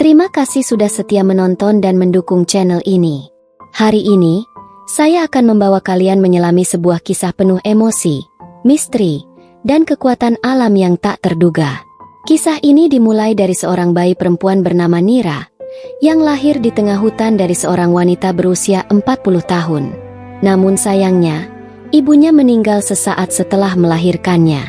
Terima kasih sudah setia menonton dan mendukung channel ini. Hari ini, saya akan membawa kalian menyelami sebuah kisah penuh emosi, misteri, dan kekuatan alam yang tak terduga. Kisah ini dimulai dari seorang bayi perempuan bernama Nira, yang lahir di tengah hutan dari seorang wanita berusia 40 tahun. Namun sayangnya, ibunya meninggal sesaat setelah melahirkannya.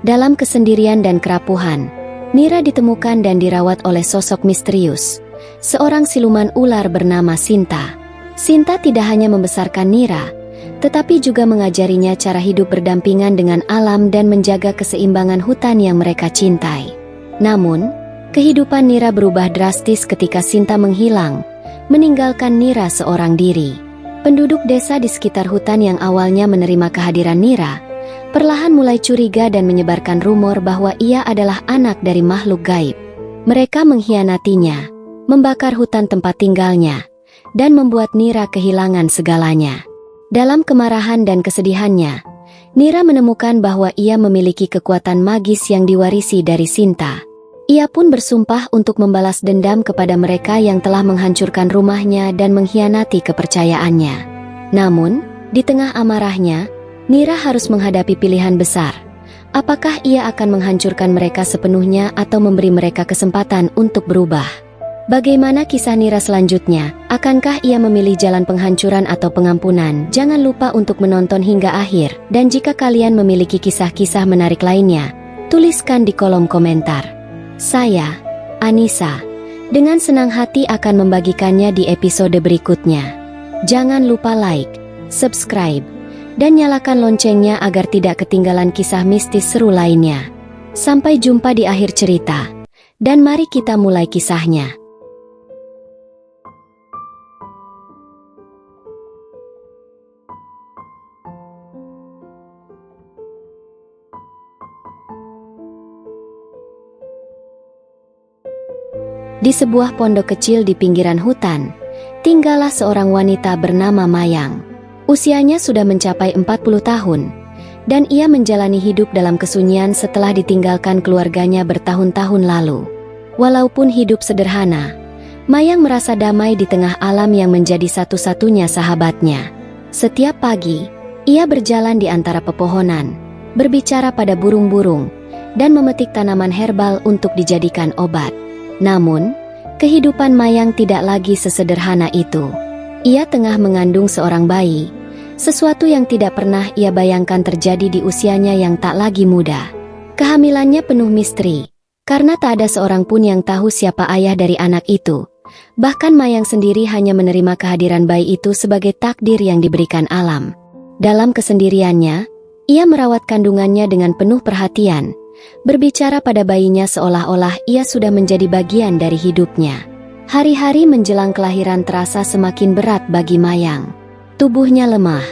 Dalam kesendirian dan kerapuhan, Nira ditemukan dan dirawat oleh sosok misterius, seorang siluman ular bernama Sinta. Sinta tidak hanya membesarkan Nira, tetapi juga mengajarinya cara hidup berdampingan dengan alam dan menjaga keseimbangan hutan yang mereka cintai. Namun, kehidupan Nira berubah drastis ketika Sinta menghilang, meninggalkan Nira seorang diri. Penduduk desa di sekitar hutan yang awalnya menerima kehadiran Nira, perlahan mulai curiga dan menyebarkan rumor bahwa ia adalah anak dari makhluk gaib. Mereka mengkhianatinya, membakar hutan tempat tinggalnya, dan membuat Nira kehilangan segalanya. Dalam kemarahan dan kesedihannya, Nira menemukan bahwa ia memiliki kekuatan magis yang diwarisi dari Sinta. Ia pun bersumpah untuk membalas dendam kepada mereka yang telah menghancurkan rumahnya dan mengkhianati kepercayaannya. Namun, di tengah amarahnya, Nira harus menghadapi pilihan besar. Apakah ia akan menghancurkan mereka sepenuhnya atau memberi mereka kesempatan untuk berubah? Bagaimana kisah Nira selanjutnya? Akankah ia memilih jalan penghancuran atau pengampunan? Jangan lupa untuk menonton hingga akhir. Dan jika kalian memiliki kisah-kisah menarik lainnya, tuliskan di kolom komentar. Saya, Anissa, dengan senang hati akan membagikannya di episode berikutnya. Jangan lupa like, subscribe, dan nyalakan loncengnya agar tidak ketinggalan kisah mistis seru lainnya. Sampai jumpa di akhir cerita. Dan mari kita mulai kisahnya. Di sebuah pondok kecil di pinggiran hutan, tinggallah seorang wanita bernama Mayang. Usianya sudah mencapai 40 tahun, dan ia menjalani hidup dalam kesunyian setelah ditinggalkan keluarganya bertahun-tahun lalu. Walaupun hidup sederhana, Mayang merasa damai di tengah alam yang menjadi satu-satunya sahabatnya. Setiap pagi, ia berjalan di antara pepohonan, berbicara pada burung-burung, dan memetik tanaman herbal untuk dijadikan obat. Namun, kehidupan Mayang tidak lagi sesederhana itu. Ia tengah mengandung seorang bayi, sesuatu yang tidak pernah ia bayangkan terjadi di usianya yang tak lagi muda. Kehamilannya penuh misteri, karena tak ada seorang pun yang tahu siapa ayah dari anak itu. Bahkan Mayang sendiri hanya menerima kehadiran bayi itu sebagai takdir yang diberikan alam. Dalam kesendiriannya, ia merawat kandungannya dengan penuh perhatian, berbicara pada bayinya seolah-olah ia sudah menjadi bagian dari hidupnya. Hari-hari menjelang kelahiran terasa semakin berat bagi Mayang. Tubuhnya lemah,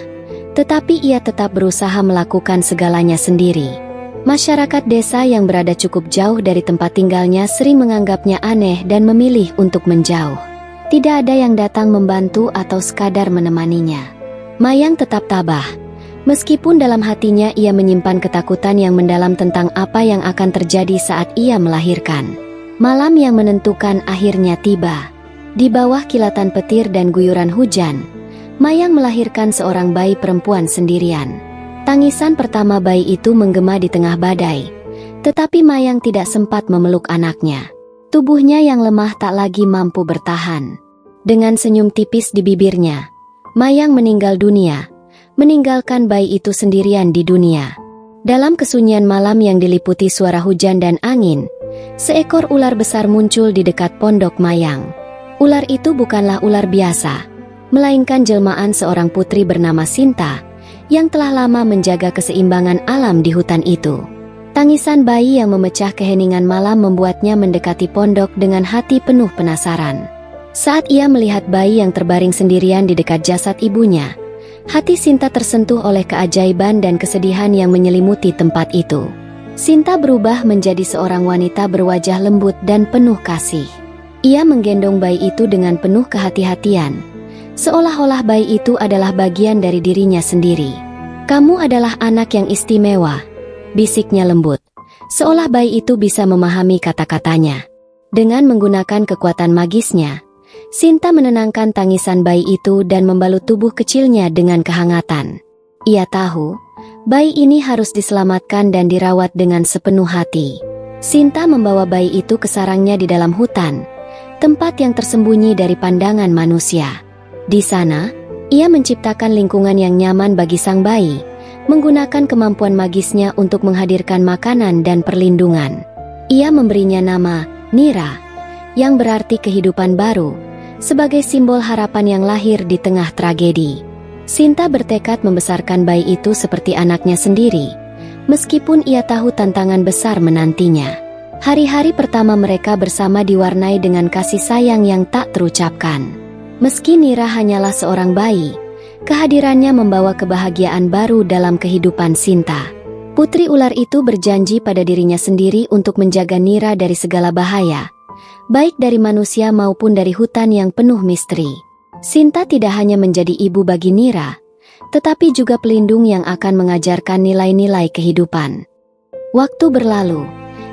tetapi ia tetap berusaha melakukan segalanya sendiri. Masyarakat desa yang berada cukup jauh dari tempat tinggalnya sering menganggapnya aneh dan memilih untuk menjauh. Tidak ada yang datang membantu atau sekadar menemaninya. Mayang tetap tabah, meskipun dalam hatinya ia menyimpan ketakutan yang mendalam tentang apa yang akan terjadi saat ia melahirkan. Malam yang menentukan akhirnya tiba. Di bawah kilatan petir dan guyuran hujan, Mayang melahirkan seorang bayi perempuan sendirian. Tangisan pertama bayi itu menggema di tengah badai, tetapi Mayang tidak sempat memeluk anaknya. Tubuhnya yang lemah tak lagi mampu bertahan. Dengan senyum tipis di bibirnya, Mayang meninggal dunia, meninggalkan bayi itu sendirian di dunia. Dalam kesunyian malam yang diliputi suara hujan dan angin, seekor ular besar muncul di dekat pondok Mayang. Ular itu bukanlah ular biasa, melainkan jelmaan seorang putri bernama Sinta, yang telah lama menjaga keseimbangan alam di hutan itu. Tangisan bayi yang memecah keheningan malam membuatnya mendekati pondok dengan hati penuh penasaran. Saat ia melihat bayi yang terbaring sendirian di dekat jasad ibunya, hati Sinta tersentuh oleh keajaiban dan kesedihan yang menyelimuti tempat itu. Sinta berubah menjadi seorang wanita berwajah lembut dan penuh kasih. Ia menggendong bayi itu dengan penuh kehati-hatian, seolah-olah bayi itu adalah bagian dari dirinya sendiri. "Kamu adalah anak yang istimewa," bisiknya lembut, seolah bayi itu bisa memahami kata-katanya. Dengan menggunakan kekuatan magisnya, Sinta menenangkan tangisan bayi itu dan membalut tubuh kecilnya dengan kehangatan. Ia tahu, bayi ini harus diselamatkan dan dirawat dengan sepenuh hati. Sinta membawa bayi itu ke sarangnya di dalam hutan, tempat yang tersembunyi dari pandangan manusia. Di sana, ia menciptakan lingkungan yang nyaman bagi sang bayi, menggunakan kemampuan magisnya untuk menghadirkan makanan dan perlindungan. Ia memberinya nama Nira, yang berarti kehidupan baru, sebagai simbol harapan yang lahir di tengah tragedi. Sinta bertekad membesarkan bayi itu seperti anaknya sendiri, meskipun ia tahu tantangan besar menantinya. Hari-hari pertama mereka bersama diwarnai dengan kasih sayang yang tak terucapkan. Meski Nira hanyalah seorang bayi, kehadirannya membawa kebahagiaan baru dalam kehidupan Sinta. Putri ular itu berjanji pada dirinya sendiri untuk menjaga Nira dari segala bahaya, baik dari manusia maupun dari hutan yang penuh misteri. Sinta tidak hanya menjadi ibu bagi Nira, tetapi juga pelindung yang akan mengajarkan nilai-nilai kehidupan. Waktu berlalu,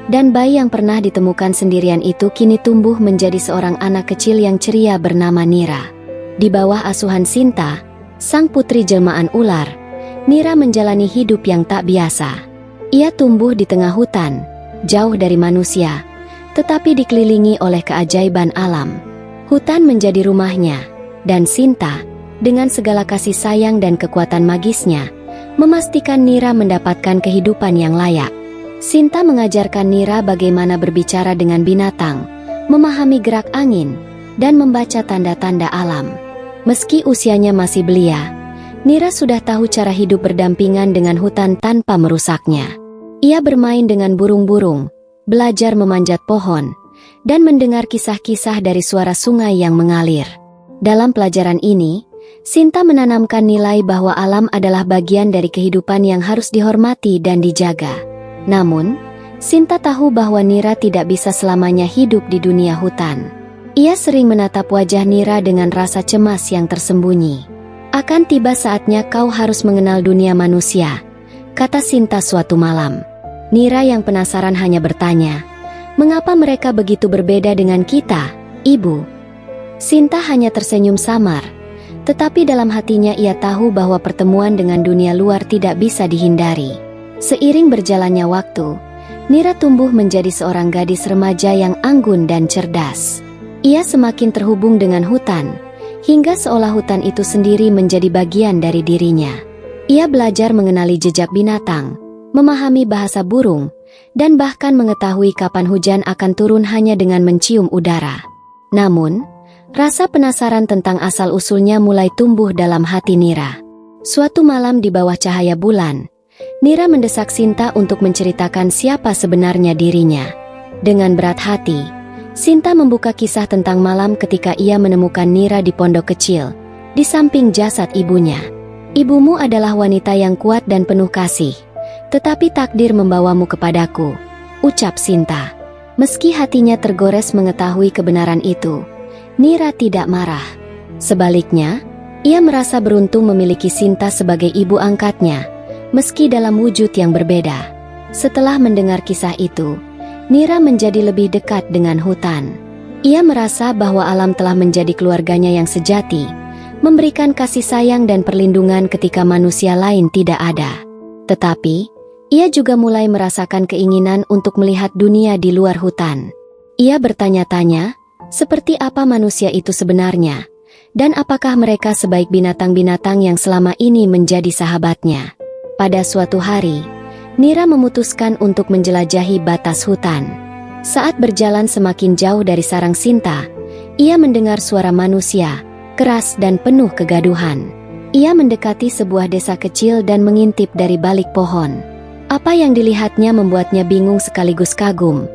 dan bayi yang pernah ditemukan sendirian itu kini tumbuh menjadi seorang anak kecil yang ceria bernama Nira. Di bawah asuhan Sinta, sang putri jelmaan ular, Nira menjalani hidup yang tak biasa. Ia tumbuh di tengah hutan, jauh dari manusia, tetapi dikelilingi oleh keajaiban alam. Hutan menjadi rumahnya, dan Sinta, dengan segala kasih sayang dan kekuatan magisnya, memastikan Nira mendapatkan kehidupan yang layak. Sinta mengajarkan Nira bagaimana berbicara dengan binatang, memahami gerak angin, dan membaca tanda-tanda alam. Meski usianya masih belia, Nira sudah tahu cara hidup berdampingan dengan hutan tanpa merusaknya. Ia bermain dengan burung-burung, belajar memanjat pohon, dan mendengar kisah-kisah dari suara sungai yang mengalir. Dalam pelajaran ini, Sinta menanamkan nilai bahwa alam adalah bagian dari kehidupan yang harus dihormati dan dijaga. Namun, Sinta tahu bahwa Nira tidak bisa selamanya hidup di dunia hutan. Ia sering menatap wajah Nira dengan rasa cemas yang tersembunyi. "Akan tiba saatnya kau harus mengenal dunia manusia," kata Sinta suatu malam. Nira yang penasaran hanya bertanya, "Mengapa mereka begitu berbeda dengan kita, Ibu?" Sinta hanya tersenyum samar, tetapi dalam hatinya ia tahu bahwa pertemuan dengan dunia luar tidak bisa dihindari. Seiring berjalannya waktu, Nira tumbuh menjadi seorang gadis remaja yang anggun dan cerdas. Ia semakin terhubung dengan hutan, hingga seolah hutan itu sendiri menjadi bagian dari dirinya. Ia belajar mengenali jejak binatang, memahami bahasa burung, dan bahkan mengetahui kapan hujan akan turun hanya dengan mencium udara. Namun, rasa penasaran tentang asal-usulnya mulai tumbuh dalam hati Nira. Suatu malam di bawah cahaya bulan, Nira mendesak Sinta untuk menceritakan siapa sebenarnya dirinya. Dengan berat hati, Sinta membuka kisah tentang malam ketika ia menemukan Nira di pondok kecil, di samping jasad ibunya. "Ibumu adalah wanita yang kuat dan penuh kasih, tetapi takdir membawamu kepadaku," ucap Sinta. Meski hatinya tergores mengetahui kebenaran itu, Nira tidak marah. Sebaliknya, ia merasa beruntung memiliki Sinta sebagai ibu angkatnya, meski dalam wujud yang berbeda. Setelah mendengar kisah itu, Nira menjadi lebih dekat dengan hutan. Ia merasa bahwa alam telah menjadi keluarganya yang sejati, memberikan kasih sayang dan perlindungan ketika manusia lain tidak ada. Tetapi, ia juga mulai merasakan keinginan untuk melihat dunia di luar hutan. Ia bertanya-tanya, seperti apa manusia itu sebenarnya, dan apakah mereka sebaik binatang-binatang yang selama ini menjadi sahabatnya. Pada suatu hari, Nira memutuskan untuk menjelajahi batas hutan. Saat berjalan semakin jauh dari sarang Sinta, ia mendengar suara manusia, keras dan penuh kegaduhan. Ia mendekati sebuah desa kecil dan mengintip dari balik pohon. Apa yang dilihatnya membuatnya bingung sekaligus kagum.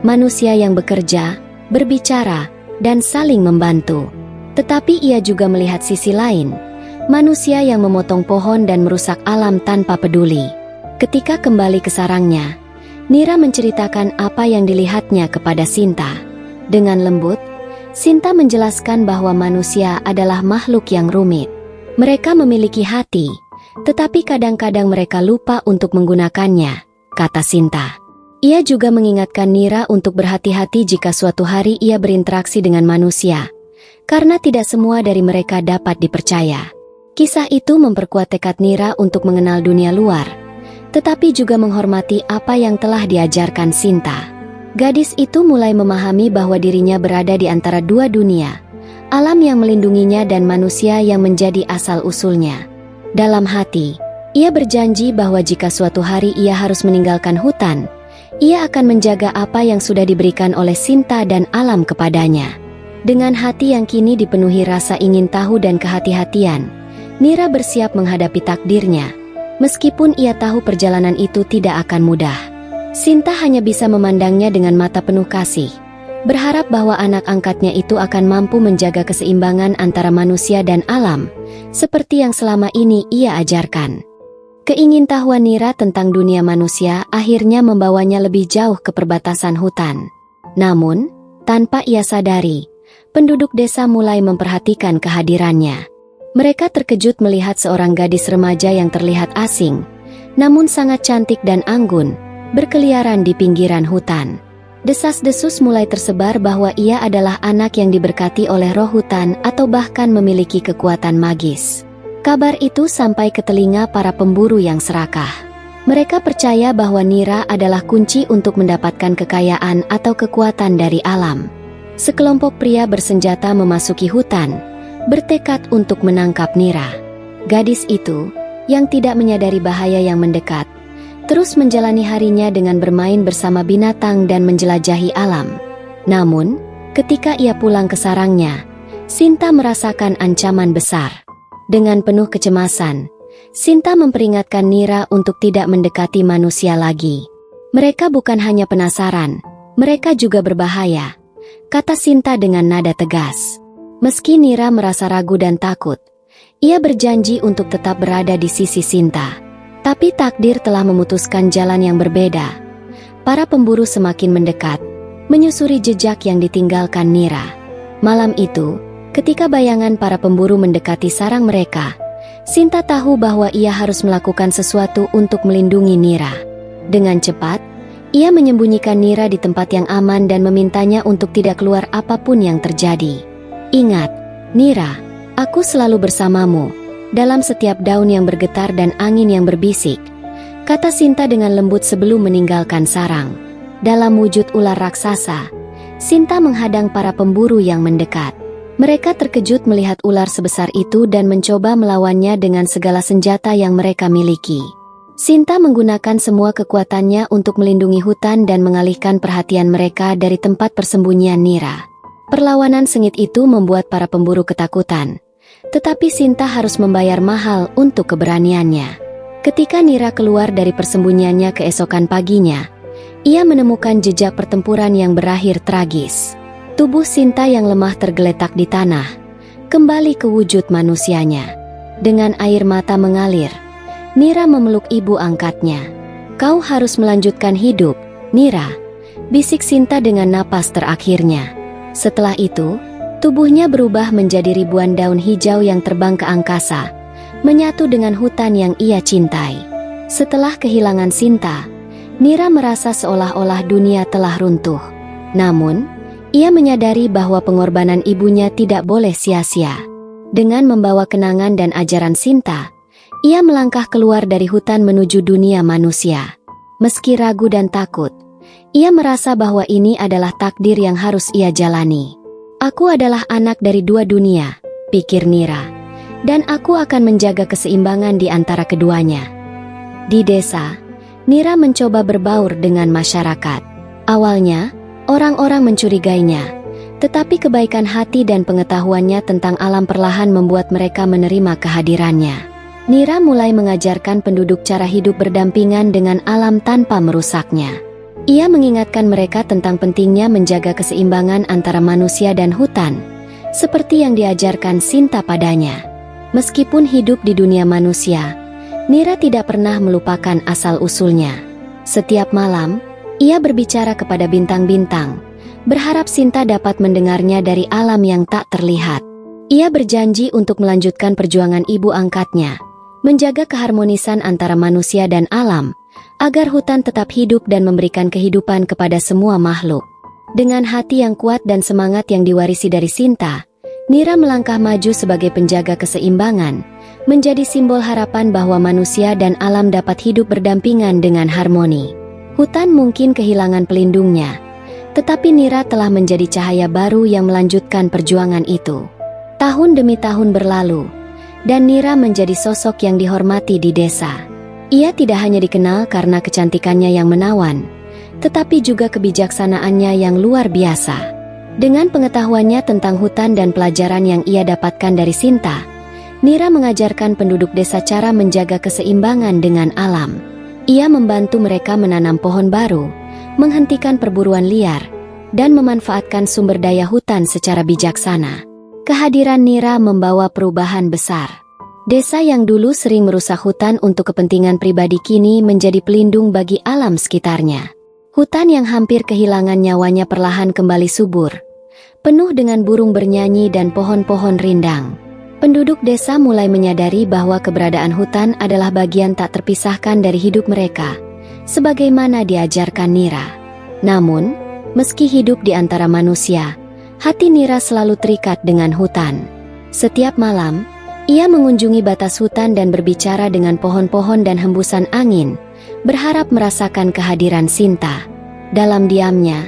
Manusia yang bekerja, berbicara, dan saling membantu. Tetapi ia juga melihat sisi lain, manusia yang memotong pohon dan merusak alam tanpa peduli. Ketika kembali ke sarangnya, Nira menceritakan apa yang dilihatnya kepada Sinta. Dengan lembut, Sinta menjelaskan bahwa manusia adalah makhluk yang rumit. Mereka memiliki hati, tetapi kadang-kadang mereka lupa untuk menggunakannya, kata Sinta. Ia juga mengingatkan Nira untuk berhati-hati jika suatu hari ia berinteraksi dengan manusia, karena tidak semua dari mereka dapat dipercaya. Kisah itu memperkuat tekad Nira untuk mengenal dunia luar, tetapi juga menghormati apa yang telah diajarkan Sinta. Gadis itu mulai memahami bahwa dirinya berada di antara dua dunia, alam yang melindunginya dan manusia yang menjadi asal-usulnya. Dalam hati, ia berjanji bahwa jika suatu hari ia harus meninggalkan hutan, ia akan menjaga apa yang sudah diberikan oleh Sinta dan alam kepadanya. Dengan hati yang kini dipenuhi rasa ingin tahu dan kehati-hatian, Nira bersiap menghadapi takdirnya, meskipun ia tahu perjalanan itu tidak akan mudah. Sinta hanya bisa memandangnya dengan mata penuh kasih, berharap bahwa anak angkatnya itu akan mampu menjaga keseimbangan antara manusia dan alam, seperti yang selama ini ia ajarkan. Keingintahuan Nira tentang dunia manusia akhirnya membawanya lebih jauh ke perbatasan hutan. Namun, tanpa ia sadari, penduduk desa mulai memperhatikan kehadirannya. Mereka terkejut melihat seorang gadis remaja yang terlihat asing, namun sangat cantik dan anggun, berkeliaran di pinggiran hutan. Desas-desus mulai tersebar bahwa ia adalah anak yang diberkati oleh roh hutan atau bahkan memiliki kekuatan magis. Kabar itu sampai ke telinga para pemburu yang serakah. Mereka percaya bahwa Nira adalah kunci untuk mendapatkan kekayaan atau kekuatan dari alam. Sekelompok pria bersenjata memasuki hutan, bertekad untuk menangkap Nira. Gadis itu, yang tidak menyadari bahaya yang mendekat, terus menjalani harinya dengan bermain bersama binatang dan menjelajahi alam. Namun, ketika ia pulang ke sarangnya, Sinta merasakan ancaman besar. Dengan penuh kecemasan, Sinta memperingatkan Nira untuk tidak mendekati manusia lagi. Mereka bukan hanya penasaran, mereka juga berbahaya, kata Sinta dengan nada tegas. Meski Nira merasa ragu dan takut, ia berjanji untuk tetap berada di sisi Sinta. Tapi takdir telah memutuskan jalan yang berbeda. Para pemburu semakin mendekat, menyusuri jejak yang ditinggalkan Nira. Malam itu, ketika bayangan para pemburu mendekati sarang mereka, Sinta tahu bahwa ia harus melakukan sesuatu untuk melindungi Nira. Dengan cepat, ia menyembunyikan Nira di tempat yang aman dan memintanya untuk tidak keluar apapun yang terjadi. Ingat, Nira, aku selalu bersamamu, dalam setiap daun yang bergetar dan angin yang berbisik, kata Sinta dengan lembut sebelum meninggalkan sarang. Dalam wujud ular raksasa, Sinta menghadang para pemburu yang mendekat. Mereka terkejut melihat ular sebesar itu dan mencoba melawannya dengan segala senjata yang mereka miliki. Sinta menggunakan semua kekuatannya untuk melindungi hutan dan mengalihkan perhatian mereka dari tempat persembunyian Nira. Perlawanan sengit itu membuat para pemburu ketakutan, tetapi Sinta harus membayar mahal untuk keberaniannya. Ketika Nira keluar dari persembunyiannya keesokan paginya, ia menemukan jejak pertempuran yang berakhir tragis. Tubuh Sinta yang lemah tergeletak di tanah, kembali ke wujud manusianya. Dengan air mata mengalir, Nira memeluk ibu angkatnya. "Kau harus melanjutkan hidup, Nira," bisik Sinta dengan napas terakhirnya. Setelah itu, tubuhnya berubah menjadi ribuan daun hijau yang terbang ke angkasa, menyatu dengan hutan yang ia cintai. Setelah kehilangan Sinta, Nira merasa seolah-olah dunia telah runtuh. Namun, ia menyadari bahwa pengorbanan ibunya tidak boleh sia-sia. Dengan membawa kenangan dan ajaran Sinta, ia melangkah keluar dari hutan menuju dunia manusia. Meski ragu dan takut, ia merasa bahwa ini adalah takdir yang harus ia jalani. "Aku adalah anak dari dua dunia," pikir Nira, "dan aku akan menjaga keseimbangan di antara keduanya." Di desa, Nira mencoba berbaur dengan masyarakat. Awalnya, orang-orang mencurigainya, tetapi kebaikan hati dan pengetahuannya tentang alam perlahan membuat mereka menerima kehadirannya. Nira mulai mengajarkan penduduk cara hidup berdampingan dengan alam tanpa merusaknya. Ia mengingatkan mereka tentang pentingnya menjaga keseimbangan antara manusia dan hutan, seperti yang diajarkan Sinta padanya. Meskipun hidup di dunia manusia, Nira tidak pernah melupakan asal-usulnya. Setiap malam, ia berbicara kepada bintang-bintang, berharap Sinta dapat mendengarnya dari alam yang tak terlihat. Ia berjanji untuk melanjutkan perjuangan ibu angkatnya, menjaga keharmonisan antara manusia dan alam, agar hutan tetap hidup dan memberikan kehidupan kepada semua makhluk. Dengan hati yang kuat dan semangat yang diwarisi dari Sinta, Nira melangkah maju sebagai penjaga keseimbangan, menjadi simbol harapan bahwa manusia dan alam dapat hidup berdampingan dengan harmoni. Hutan mungkin kehilangan pelindungnya, tetapi Nira telah menjadi cahaya baru yang melanjutkan perjuangan itu. Tahun demi tahun berlalu, dan Nira menjadi sosok yang dihormati di desa. Ia tidak hanya dikenal karena kecantikannya yang menawan, tetapi juga kebijaksanaannya yang luar biasa. Dengan pengetahuannya tentang hutan dan pelajaran yang ia dapatkan dari Sinta, Nira mengajarkan penduduk desa cara menjaga keseimbangan dengan alam. Ia membantu mereka menanam pohon baru, menghentikan perburuan liar, dan memanfaatkan sumber daya hutan secara bijaksana. Kehadiran Nira membawa perubahan besar. Desa yang dulu sering merusak hutan untuk kepentingan pribadi kini menjadi pelindung bagi alam sekitarnya. Hutan yang hampir kehilangan nyawanya perlahan kembali subur, penuh dengan burung bernyanyi dan pohon-pohon rindang. Penduduk desa mulai menyadari bahwa keberadaan hutan adalah bagian tak terpisahkan dari hidup mereka, sebagaimana diajarkan Nira. Namun, meski hidup di antara manusia, hati Nira selalu terikat dengan hutan. Setiap malam, ia mengunjungi batas hutan dan berbicara dengan pohon-pohon dan hembusan angin, berharap merasakan kehadiran Sinta. Dalam diamnya,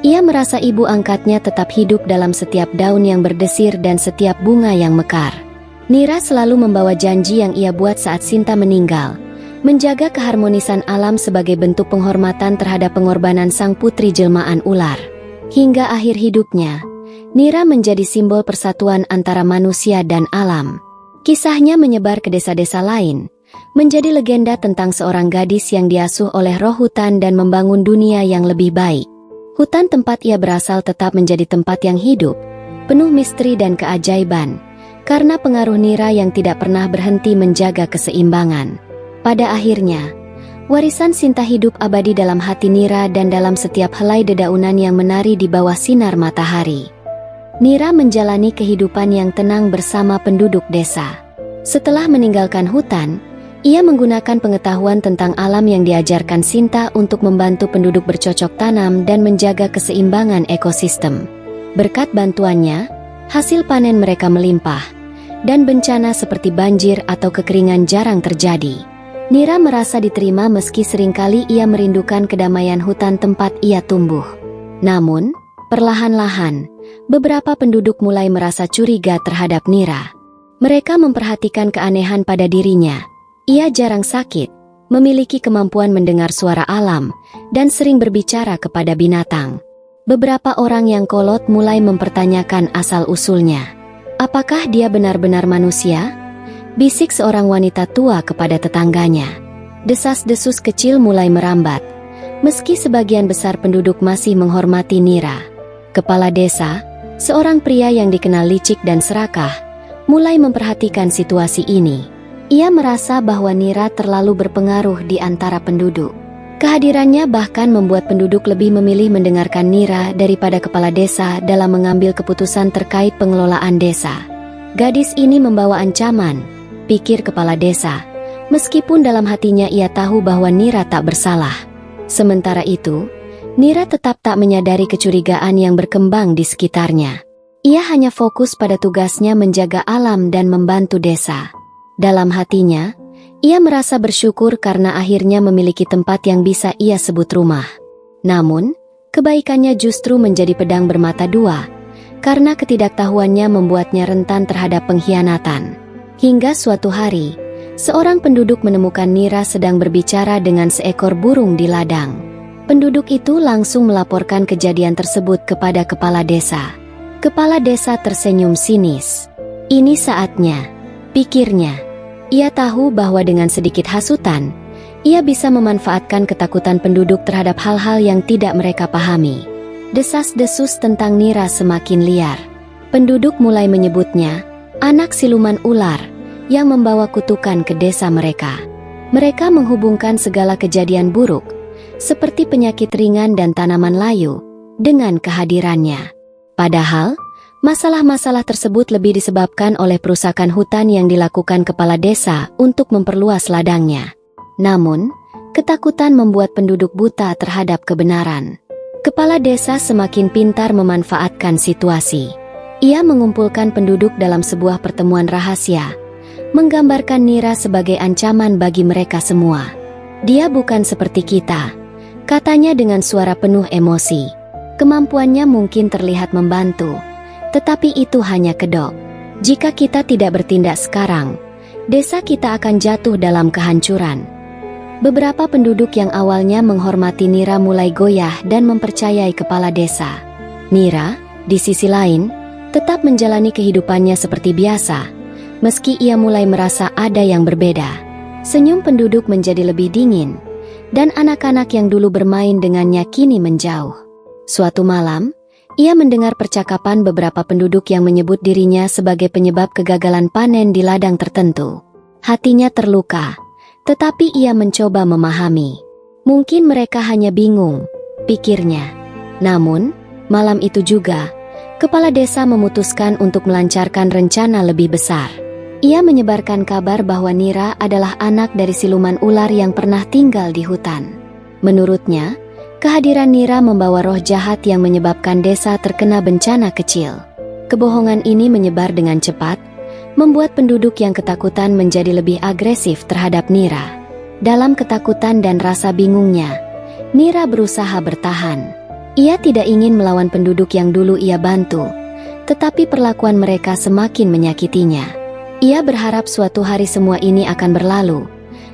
ia merasa ibu angkatnya tetap hidup dalam setiap daun yang berdesir dan setiap bunga yang mekar. Nira selalu membawa janji yang ia buat saat Sinta meninggal, menjaga keharmonisan alam sebagai bentuk penghormatan terhadap pengorbanan sang putri jelmaan ular. Hingga akhir hidupnya, Nira menjadi simbol persatuan antara manusia dan alam. Kisahnya menyebar ke desa-desa lain, menjadi legenda tentang seorang gadis yang diasuh oleh roh hutan dan membangun dunia yang lebih baik. Hutan tempat ia berasal tetap menjadi tempat yang hidup, penuh misteri dan keajaiban, karena pengaruh Nira yang tidak pernah berhenti menjaga keseimbangan. Pada akhirnya, warisan Sinta hidup abadi dalam hati Nira dan dalam setiap helai dedaunan yang menari di bawah sinar matahari. Nira menjalani kehidupan yang tenang bersama penduduk desa. Setelah meninggalkan hutan, ia menggunakan pengetahuan tentang alam yang diajarkan Sinta untuk membantu penduduk bercocok tanam dan menjaga keseimbangan ekosistem. Berkat bantuannya, hasil panen mereka melimpah, dan bencana seperti banjir atau kekeringan jarang terjadi. Nira merasa diterima meski seringkali ia merindukan kedamaian hutan tempat ia tumbuh. Namun, perlahan-lahan, beberapa penduduk mulai merasa curiga terhadap Nira. Mereka memperhatikan keanehan pada dirinya. Ia jarang sakit, memiliki kemampuan mendengar suara alam, dan sering berbicara kepada binatang. Beberapa orang yang kolot mulai mempertanyakan asal-usulnya. Apakah dia benar-benar manusia? Bisik seorang wanita tua kepada tetangganya. Desas-desus kecil mulai merambat, meski sebagian besar penduduk masih menghormati Nira. Kepala desa, seorang pria yang dikenal licik dan serakah, mulai memperhatikan situasi ini. Ia merasa bahwa Nira terlalu berpengaruh di antara penduduk. Kehadirannya bahkan membuat penduduk lebih memilih mendengarkan Nira daripada kepala desa dalam mengambil keputusan terkait pengelolaan desa. Gadis ini membawa ancaman, pikir kepala desa, meskipun dalam hatinya ia tahu bahwa Nira tak bersalah. Sementara itu, Nira tetap tak menyadari kecurigaan yang berkembang di sekitarnya. Ia hanya fokus pada tugasnya menjaga alam dan membantu desa. Dalam hatinya, ia merasa bersyukur karena akhirnya memiliki tempat yang bisa ia sebut rumah. Namun, kebaikannya justru menjadi pedang bermata dua, karena ketidaktahuannya membuatnya rentan terhadap pengkhianatan. Hingga suatu hari, seorang penduduk menemukan Nira sedang berbicara dengan seekor burung di ladang. Penduduk itu langsung melaporkan kejadian tersebut kepada kepala desa. Kepala desa tersenyum sinis. Ini saatnya, pikirnya. Ia tahu bahwa dengan sedikit hasutan, ia bisa memanfaatkan ketakutan penduduk terhadap hal-hal yang tidak mereka pahami. Desas-desus tentang Nira semakin liar. Penduduk mulai menyebutnya anak siluman ular yang membawa kutukan ke desa mereka. Mereka menghubungkan segala kejadian buruk, seperti penyakit ringan dan tanaman layu, dengan kehadirannya. Padahal, masalah-masalah tersebut lebih disebabkan oleh perusakan hutan yang dilakukan kepala desa untuk memperluas ladangnya. Namun, Ketakutan membuat penduduk buta terhadap kebenaran. Kepala desa semakin pintar memanfaatkan situasi. Ia mengumpulkan penduduk dalam sebuah pertemuan rahasia, menggambarkan Nira sebagai ancaman bagi mereka semua. "Dia bukan seperti kita," katanya dengan suara penuh emosi. "Kemampuannya mungkin terlihat membantu, tetapi itu hanya kedok. Jika kita tidak bertindak sekarang, desa kita akan jatuh dalam kehancuran." Beberapa penduduk yang awalnya menghormati Nira mulai goyah dan mempercayai kepala desa. Nira, di sisi lain, tetap menjalani kehidupannya seperti biasa, meski ia mulai merasa ada yang berbeda. Senyum penduduk menjadi lebih dingin, dan anak-anak yang dulu bermain dengannya kini menjauh. Suatu malam, ia mendengar percakapan beberapa penduduk yang menyebut dirinya sebagai penyebab kegagalan panen di ladang tertentu. Hatinya terluka, tetapi ia mencoba memahami. Mungkin mereka hanya bingung, pikirnya. Namun, malam itu juga, kepala desa memutuskan untuk melancarkan rencana lebih besar. Ia menyebarkan kabar bahwa Nira adalah anak dari siluman ular yang pernah tinggal di hutan. Menurutnya, kehadiran Nira membawa roh jahat yang menyebabkan desa terkena bencana kecil. Kebohongan ini menyebar dengan cepat, membuat penduduk yang ketakutan menjadi lebih agresif terhadap Nira. Dalam ketakutan dan rasa bingungnya, Nira berusaha bertahan. Ia tidak ingin melawan penduduk yang dulu ia bantu, tetapi perlakuan mereka semakin menyakitinya. Ia berharap suatu hari semua ini akan berlalu,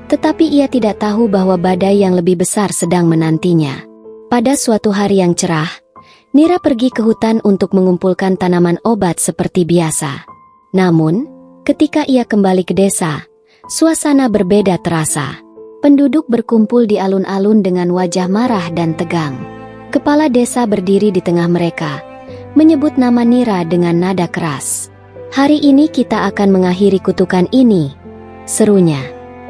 tetapi ia tidak tahu bahwa badai yang lebih besar sedang menantinya. Pada suatu hari yang cerah, Nira pergi ke hutan untuk mengumpulkan tanaman obat seperti biasa. Namun, ketika ia kembali ke desa, suasana berbeda terasa. Penduduk berkumpul di alun-alun dengan wajah marah dan tegang. Kepala desa berdiri di tengah mereka, menyebut nama Nira dengan nada keras. "Hari ini kita akan mengakhiri kutukan ini," serunya.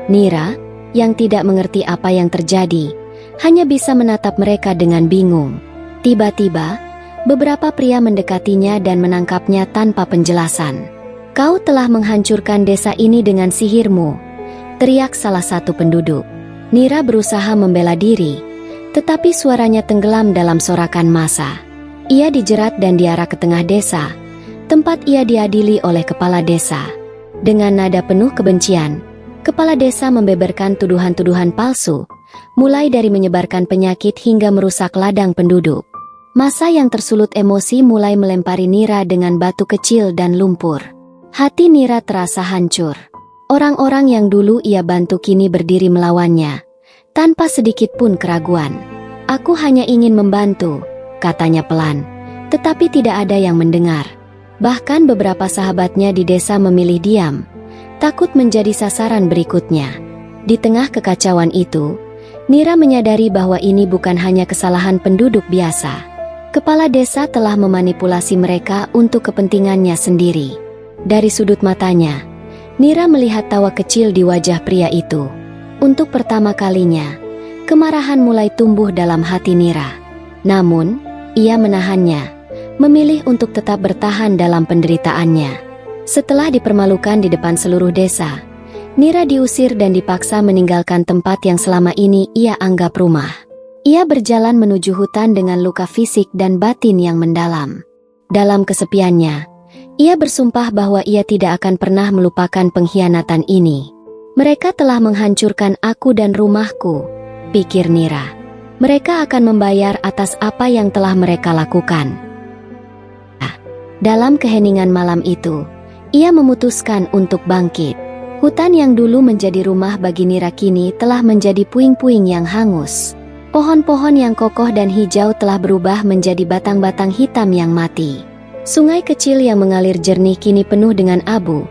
Nira, yang tidak mengerti apa yang terjadi, hanya bisa menatap mereka dengan bingung. Tiba-tiba, beberapa pria mendekatinya dan menangkapnya tanpa penjelasan. "Kau telah menghancurkan desa ini dengan sihirmu," teriak salah satu penduduk. Nira berusaha membela diri, tetapi suaranya tenggelam dalam sorakan massa. Ia dijerat dan diarak ke tengah desa, tempat ia diadili oleh kepala desa. Dengan nada penuh kebencian, kepala desa membeberkan tuduhan-tuduhan palsu, mulai dari menyebarkan penyakit hingga merusak ladang penduduk. Massa yang tersulut emosi mulai melempari Nira dengan batu kecil dan lumpur. Hati Nira terasa hancur. Orang-orang yang dulu ia bantu kini berdiri melawannya, tanpa sedikit pun keraguan. "Aku hanya ingin membantu," katanya pelan, tetapi tidak ada yang mendengar. Bahkan beberapa sahabatnya di desa memilih diam, takut menjadi sasaran berikutnya. Di tengah kekacauan itu, Nira menyadari bahwa ini bukan hanya kesalahan penduduk biasa. Kepala desa telah memanipulasi mereka untuk kepentingannya sendiri. Dari sudut matanya, Nira melihat tawa kecil di wajah pria itu. Untuk pertama kalinya, kemarahan mulai tumbuh dalam hati Nira. Namun, ia menahannya, memilih untuk tetap bertahan dalam penderitaannya. Setelah dipermalukan di depan seluruh desa, Nira diusir dan dipaksa meninggalkan tempat yang selama ini ia anggap rumah. Ia berjalan menuju hutan dengan luka fisik dan batin yang mendalam. Dalam kesepiannya, ia bersumpah bahwa ia tidak akan pernah melupakan pengkhianatan ini. "Mereka telah menghancurkan aku dan rumahku," pikir Nira. "Mereka akan membayar atas apa yang telah mereka lakukan." Dalam keheningan malam itu, ia memutuskan untuk bangkit. Hutan yang dulu menjadi rumah bagi Nira kini telah menjadi puing-puing yang hangus. Pohon-pohon yang kokoh dan hijau telah berubah menjadi batang-batang hitam yang mati. Sungai kecil yang mengalir jernih kini penuh dengan abu,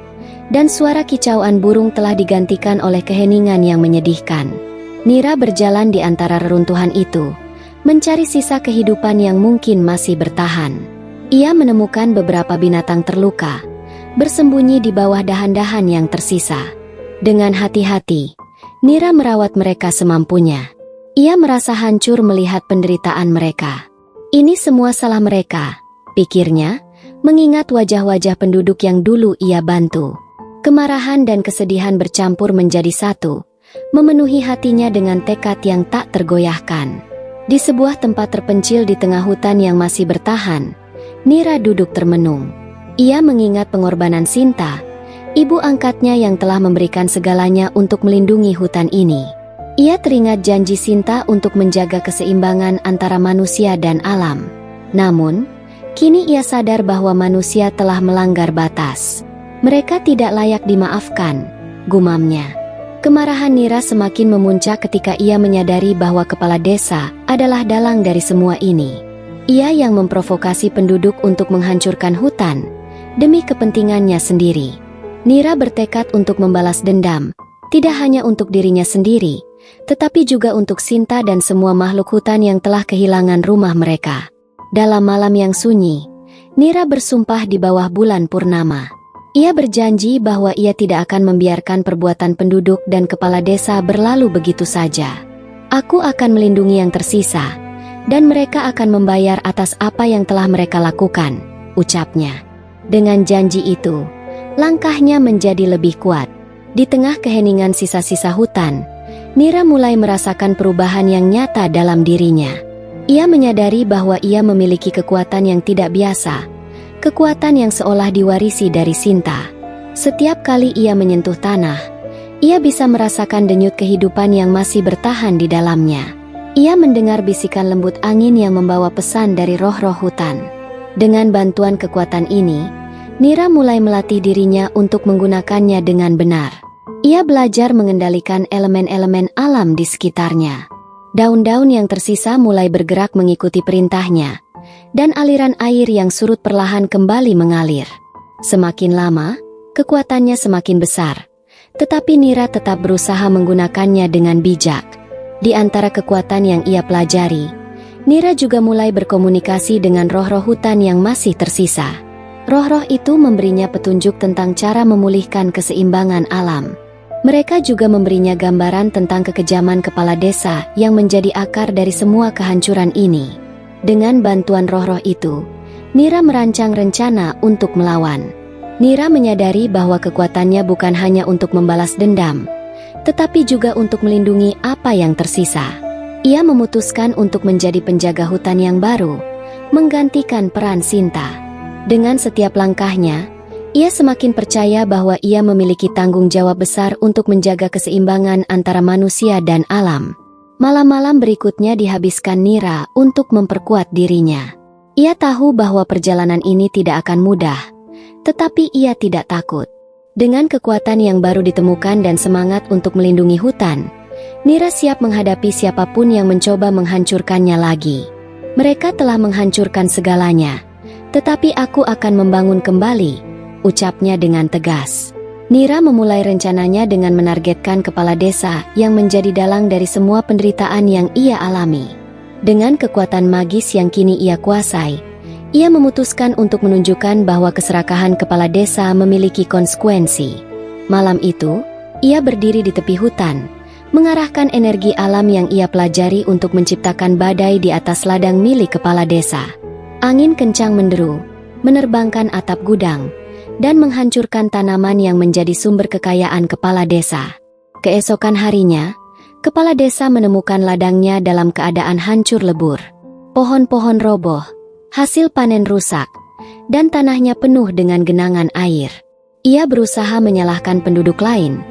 dan suara kicauan burung telah digantikan oleh keheningan yang menyedihkan. Nira berjalan di antara reruntuhan itu, mencari sisa kehidupan yang mungkin masih bertahan. Ia menemukan beberapa binatang terluka, bersembunyi di bawah dahan-dahan yang tersisa. Dengan hati-hati, Nira merawat mereka semampunya. Ia merasa hancur melihat penderitaan mereka. Ini semua salah mereka, pikirnya, mengingat wajah-wajah penduduk yang dulu ia bantu. Kemarahan dan kesedihan bercampur menjadi satu, memenuhi hatinya dengan tekad yang tak tergoyahkan. Di sebuah tempat terpencil di tengah hutan yang masih bertahan, Nira duduk termenung. Ia mengingat pengorbanan Sinta, ibu angkatnya yang telah memberikan segalanya untuk melindungi hutan ini. Ia teringat janji Sinta untuk menjaga keseimbangan antara manusia dan alam. Namun, kini ia sadar bahwa manusia telah melanggar batas. Mereka tidak layak dimaafkan, gumamnya. Kemarahan Nira semakin memuncak ketika ia menyadari bahwa kepala desa adalah dalang dari semua ini. Ia yang memprovokasi penduduk untuk menghancurkan hutan demi kepentingannya sendiri. Nira bertekad untuk membalas dendam, tidak hanya untuk dirinya sendiri, tetapi juga untuk Sinta dan semua makhluk hutan yang telah kehilangan rumah mereka. Dalam malam yang sunyi, Nira bersumpah di bawah bulan purnama. Ia berjanji bahwa ia tidak akan membiarkan perbuatan penduduk dan kepala desa berlalu begitu saja. Aku akan melindungi yang tersisa, dan mereka akan membayar atas apa yang telah mereka lakukan, ucapnya. Dengan janji itu, langkahnya menjadi lebih kuat. Di tengah keheningan sisa-sisa hutan, Nira mulai merasakan perubahan yang nyata dalam dirinya. Ia menyadari bahwa ia memiliki kekuatan yang tidak biasa, kekuatan yang seolah diwarisi dari Sinta. Setiap kali ia menyentuh tanah, ia bisa merasakan denyut kehidupan yang masih bertahan di dalamnya. Ia mendengar bisikan lembut angin yang membawa pesan dari roh-roh hutan. Dengan bantuan kekuatan ini, Nira mulai melatih dirinya untuk menggunakannya dengan benar. Ia belajar mengendalikan elemen-elemen alam di sekitarnya. Daun-daun yang tersisa mulai bergerak mengikuti perintahnya, dan aliran air yang surut perlahan kembali mengalir. Semakin lama, kekuatannya semakin besar, tetapi Nira tetap berusaha menggunakannya dengan bijak. Di antara kekuatan yang ia pelajari, Nira juga mulai berkomunikasi dengan roh-roh hutan yang masih tersisa. Roh-roh itu memberinya petunjuk tentang cara memulihkan keseimbangan alam. Mereka juga memberinya gambaran tentang kekejaman kepala desa yang menjadi akar dari semua kehancuran ini. Dengan bantuan roh-roh itu, Nira merancang rencana untuk melawan. Nira menyadari bahwa kekuatannya bukan hanya untuk membalas dendam, tetapi juga untuk melindungi apa yang tersisa. Ia memutuskan untuk menjadi penjaga hutan yang baru, menggantikan peran Sinta. Dengan setiap langkahnya, ia semakin percaya bahwa ia memiliki tanggung jawab besar untuk menjaga keseimbangan antara manusia dan alam. Malam-malam berikutnya dihabiskan Nira untuk memperkuat dirinya. Ia tahu bahwa perjalanan ini tidak akan mudah, tetapi ia tidak takut. Dengan kekuatan yang baru ditemukan dan semangat untuk melindungi hutan, Nira siap menghadapi siapapun yang mencoba menghancurkannya lagi. Mereka telah menghancurkan segalanya, tetapi aku akan membangun kembali, ucapnya dengan tegas. Nira memulai rencananya dengan menargetkan kepala desa yang menjadi dalang dari semua penderitaan yang ia alami. Dengan kekuatan magis yang kini ia kuasai, ia memutuskan untuk menunjukkan bahwa keserakahan kepala desa memiliki konsekuensi. Malam itu, ia berdiri di tepi hutan, mengarahkan energi alam yang ia pelajari untuk menciptakan badai di atas ladang milik kepala desa. Angin kencang menderu, menerbangkan atap gudang, dan menghancurkan tanaman yang menjadi sumber kekayaan kepala desa. Keesokan harinya, kepala desa menemukan ladangnya dalam keadaan hancur lebur. Pohon-pohon roboh, hasil panen rusak, dan tanahnya penuh dengan genangan air. Ia berusaha menyalahkan penduduk lain,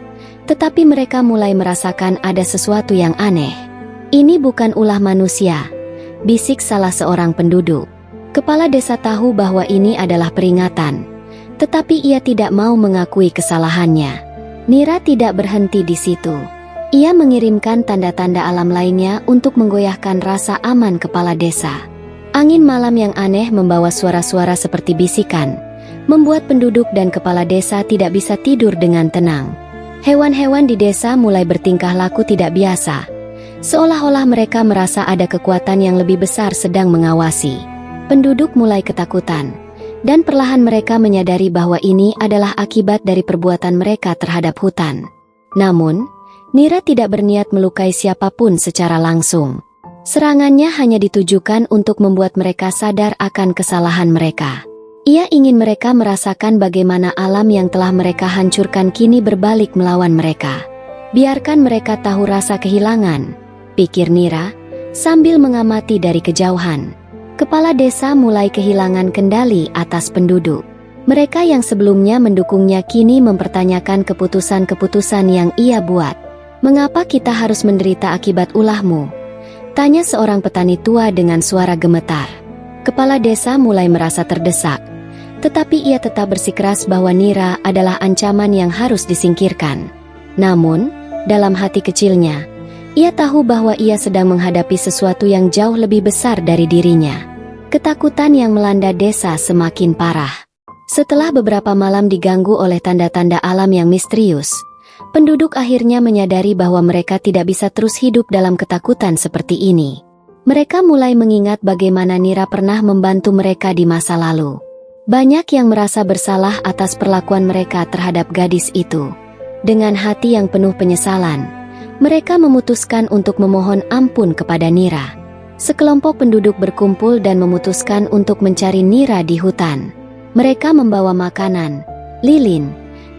tetapi mereka mulai merasakan ada sesuatu yang aneh. Ini bukan ulah manusia, bisik salah seorang penduduk. Kepala desa tahu bahwa ini adalah peringatan, tetapi ia tidak mau mengakui kesalahannya. Nira tidak berhenti di situ. Ia mengirimkan tanda-tanda alam lainnya untuk menggoyahkan rasa aman kepala desa. Angin malam yang aneh membawa suara-suara seperti bisikan, membuat penduduk dan kepala desa tidak bisa tidur dengan tenang. Hewan-hewan di desa mulai bertingkah laku tidak biasa, seolah-olah mereka merasa ada kekuatan yang lebih besar sedang mengawasi. Penduduk mulai ketakutan, dan perlahan mereka menyadari bahwa ini adalah akibat dari perbuatan mereka terhadap hutan. Namun, Nira tidak berniat melukai siapapun secara langsung. Serangannya hanya ditujukan untuk membuat mereka sadar akan kesalahan mereka. Ia ingin mereka merasakan bagaimana alam yang telah mereka hancurkan kini berbalik melawan mereka. Biarkan mereka tahu rasa kehilangan, pikir Nira, sambil mengamati dari kejauhan. Kepala desa mulai kehilangan kendali atas penduduk. Mereka yang sebelumnya mendukungnya kini mempertanyakan keputusan-keputusan yang ia buat. "Mengapa kita harus menderita akibat ulahmu?" tanya seorang petani tua dengan suara gemetar. Kepala desa mulai merasa terdesak, tetapi ia tetap bersikeras bahwa Nira adalah ancaman yang harus disingkirkan. Namun, dalam hati kecilnya, ia tahu bahwa ia sedang menghadapi sesuatu yang jauh lebih besar dari dirinya. Ketakutan yang melanda desa semakin parah. Setelah beberapa malam diganggu oleh tanda-tanda alam yang misterius, penduduk akhirnya menyadari bahwa mereka tidak bisa terus hidup dalam ketakutan seperti ini. Mereka mulai mengingat bagaimana Nira pernah membantu mereka di masa lalu. Banyak yang merasa bersalah atas perlakuan mereka terhadap gadis itu. Dengan hati yang penuh penyesalan, mereka memutuskan untuk memohon ampun kepada Nira. Sekelompok penduduk berkumpul dan memutuskan untuk mencari Nira di hutan. Mereka membawa makanan, lilin,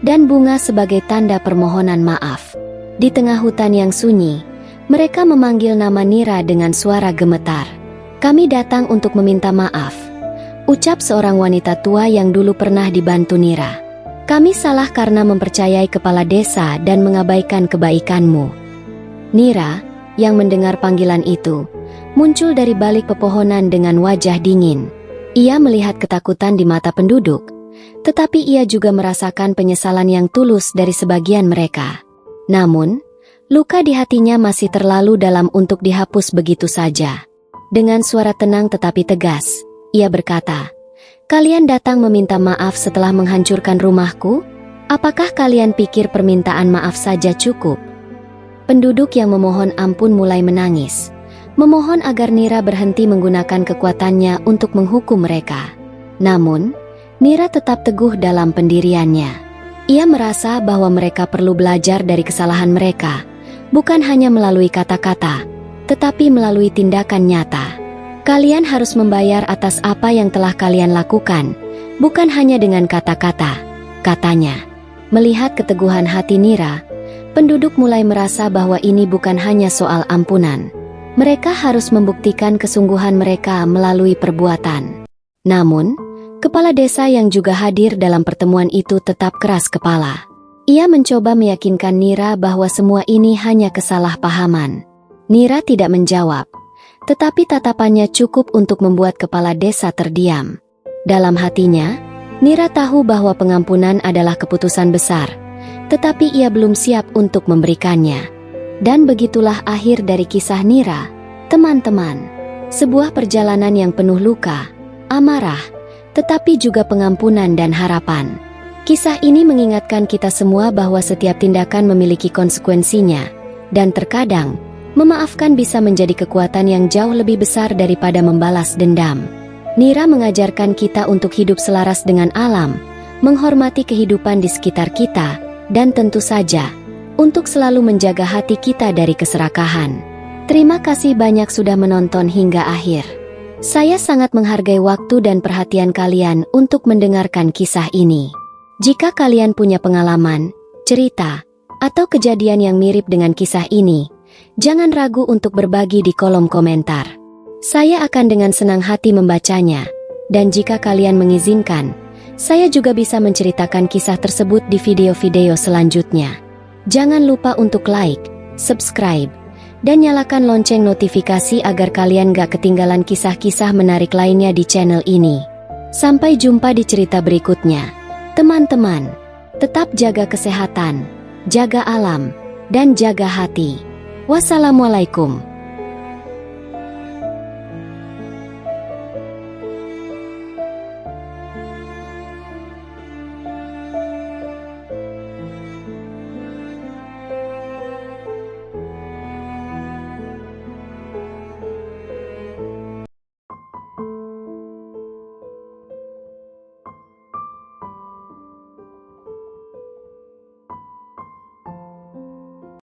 dan bunga sebagai tanda permohonan maaf. Di tengah hutan yang sunyi, mereka memanggil nama Nira dengan suara gemetar. "Kami datang untuk meminta maaf," ucap seorang wanita tua yang dulu pernah dibantu Nira. "Kami salah karena mempercayai kepala desa dan mengabaikan kebaikanmu." Nira, yang mendengar panggilan itu, muncul dari balik pepohonan dengan wajah dingin. Ia melihat ketakutan di mata penduduk, tetapi ia juga merasakan penyesalan yang tulus dari sebagian mereka. Namun, luka di hatinya masih terlalu dalam untuk dihapus begitu saja. Dengan suara tenang tetapi tegas, ia berkata, "Kalian datang meminta maaf setelah menghancurkan rumahku? Apakah kalian pikir permintaan maaf saja cukup?" Penduduk yang memohon ampun mulai menangis, memohon agar Nira berhenti menggunakan kekuatannya untuk menghukum mereka. Namun, Nira tetap teguh dalam pendiriannya. Ia merasa bahwa mereka perlu belajar dari kesalahan mereka, bukan hanya melalui kata-kata, tetapi melalui tindakan nyata. "Kalian harus membayar atas apa yang telah kalian lakukan, bukan hanya dengan kata-kata," katanya. Melihat keteguhan hati Nira, penduduk mulai merasa bahwa ini bukan hanya soal ampunan. Mereka harus membuktikan kesungguhan mereka melalui perbuatan. Namun, kepala desa yang juga hadir dalam pertemuan itu tetap keras kepala. Ia mencoba meyakinkan Nira bahwa semua ini hanya kesalahpahaman. Nira tidak menjawab, tetapi tatapannya cukup untuk membuat kepala desa terdiam. Dalam hatinya, Nira tahu bahwa pengampunan adalah keputusan besar, tetapi ia belum siap untuk memberikannya. Dan begitulah akhir dari kisah Nira, teman-teman. Sebuah perjalanan yang penuh luka, amarah, tetapi juga pengampunan dan harapan. Kisah ini mengingatkan kita semua bahwa setiap tindakan memiliki konsekuensinya, dan terkadang, memaafkan bisa menjadi kekuatan yang jauh lebih besar daripada membalas dendam. Nira mengajarkan kita untuk hidup selaras dengan alam, menghormati kehidupan di sekitar kita, dan tentu saja, untuk selalu menjaga hati kita dari keserakahan. Terima kasih banyak sudah menonton hingga akhir. Saya sangat menghargai waktu dan perhatian kalian untuk mendengarkan kisah ini. Jika kalian punya pengalaman, cerita, atau kejadian yang mirip dengan kisah ini, jangan ragu untuk berbagi di kolom komentar. Saya akan dengan senang hati membacanya, dan jika kalian mengizinkan, saya juga bisa menceritakan kisah tersebut di video-video selanjutnya. Jangan lupa untuk like, subscribe, dan nyalakan lonceng notifikasi agar kalian gak ketinggalan kisah-kisah menarik lainnya di channel ini. Sampai jumpa di cerita berikutnya. Teman-teman, tetap jaga kesehatan, jaga alam, dan jaga hati. Wassalamualaikum.